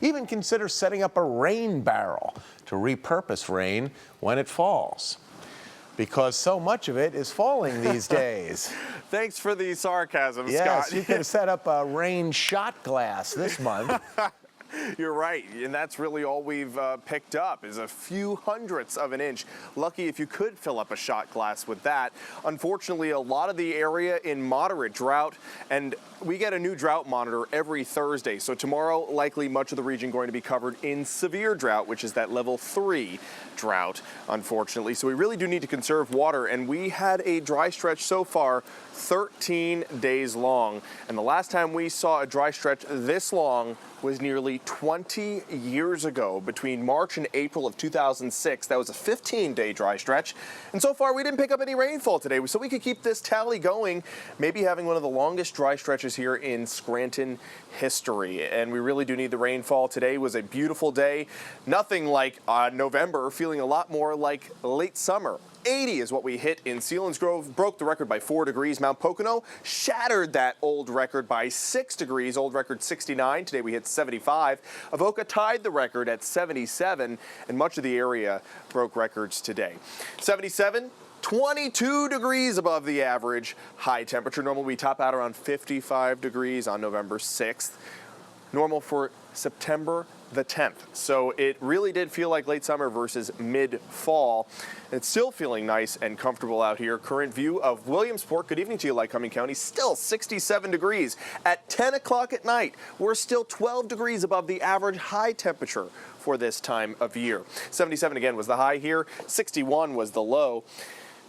Even consider setting up a rain barrel to repurpose rain when it falls, because so much of it is falling these days. Thanks for the sarcasm, Yes, Scott. you could have set up a rain shot glass this month. You're right, and that's really all we've picked up is a few hundredths of an inch. Lucky if you could fill up a shot glass with that. Unfortunately, a lot of the area in moderate drought, and we get a new drought monitor every Thursday. So tomorrow, likely much of the region going to be covered in severe drought, which is that level 3 drought, unfortunately. So we really do need to conserve water, and we had a dry stretch so far 13 days long. And the last time we saw a dry stretch this long was nearly 20 years ago, between March and April of 2006. That was a 15-day dry stretch. And so far, we didn't pick up any rainfall today, so we could keep this tally going, maybe having one of the longest dry stretches here in Scranton history. And we really do need the rainfall. Today was a beautiful day. Nothing like November, feeling a lot more like late summer. 80 is what we hit in Selinsgrove, broke the record by 4 degrees. Mount Pocono shattered that old record by 6 degrees, old record 69. Today we hit 75. Avoca tied the record at 77, and much of the area broke records today. 77. 22 degrees above the average high temperature. Normally we top out around 55 degrees on November 6th. Normal for September the 10th. So it really did feel like late summer versus mid-fall. It's still feeling nice and comfortable out here. Current view of Williamsport. Good evening to you, Lycoming County. Still 67 degrees. At 10 o'clock at night, we're still 12 degrees above the average high temperature for this time of year. 77 again was the high here. 61 was the low.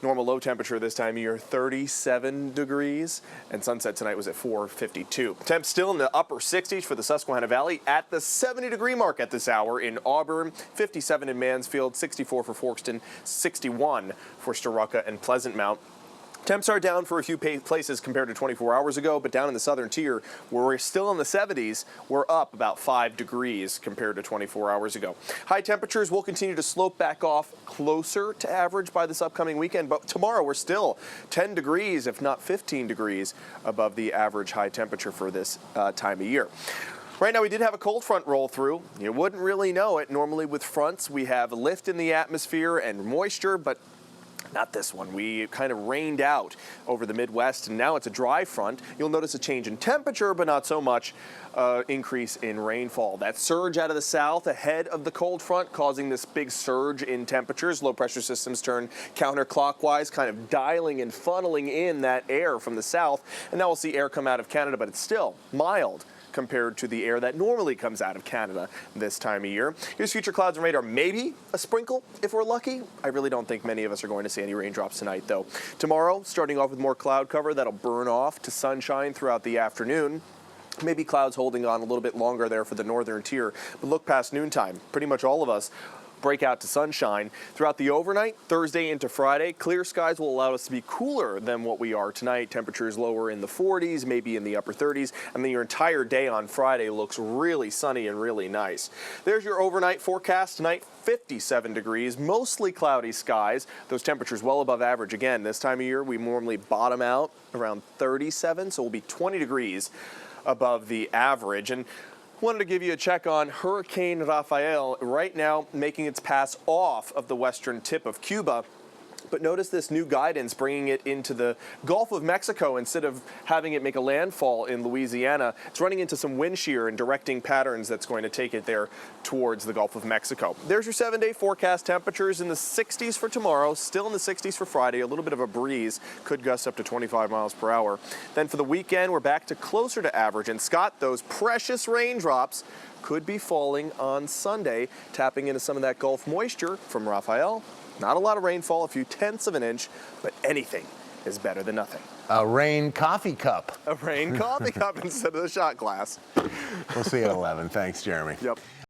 Normal low temperature this time of year, 37 degrees, and sunset tonight was at 4:52. Temps still in the upper 60s for the Susquehanna Valley, at the 70-degree mark at this hour in Auburn, 57 in Mansfield, 64 for Forkston, 61 for Storuca and Pleasant Mount. Temps are down for a few places compared to 24 hours ago, but down in the southern tier, where we're still in the 70s, we're up about 5 degrees compared to 24 hours ago. High temperatures will continue to slope back off closer to average by this upcoming weekend, but tomorrow we're still 10 degrees, if not 15 degrees, above the average high temperature for this time of year. Right now, we did have a cold front roll through. You wouldn't really know it. Normally with fronts, we have lift in the atmosphere and moisture, but not this one. We kind of rained out over the Midwest, and now it's a dry front. You'll notice a change in temperature, but not so much increase in rainfall. That surge out of the south ahead of the cold front causing this big surge in temperatures. Low pressure systems turn counterclockwise, kind of dialing and funneling in that air from the south. And now we'll see air come out of Canada, but it's still mild compared to the air that normally comes out of Canada this time of year. Here's future clouds and radar. Maybe a sprinkle if we're lucky. I really don't think many of us are going to see any raindrops tonight, though. Tomorrow, starting off with more cloud cover that'll burn off to sunshine throughout the afternoon. Maybe clouds holding on a little bit longer there for the northern tier. But look past noontime. Pretty much all of us break out to sunshine. Throughout the overnight, Thursday into Friday, clear skies will allow us to be cooler than what we are tonight. Temperatures lower in the 40s, maybe in the upper 30s, and then your entire day on Friday looks really sunny and really nice. There's your overnight forecast tonight. 57 degrees, mostly cloudy skies. Those temperatures well above average. Again, this time of year, we normally bottom out around 37, so we'll be 20 degrees above the average. And wanted to give you a check on Hurricane Rafael, right now making its pass off of the western tip of Cuba. But notice this new guidance bringing it into the Gulf of Mexico instead of having it make a landfall in Louisiana. It's running into some wind shear and directing patterns that's going to take it there towards the Gulf of Mexico. There's your 7-day forecast. Temperatures in the 60s for tomorrow, still in the 60s for Friday. A little bit of a breeze, could gust up to 25 miles per hour. Then for the weekend, we're back to closer to average. And Scott, those precious raindrops could be falling on Sunday, tapping into some of that Gulf moisture from Rafael. Not a lot of rainfall, a few tenths of an inch, but anything is better than nothing. A rain coffee cup. A rain coffee cup instead of the shot glass. We'll see you at 11. Thanks, Jeremy. Yep.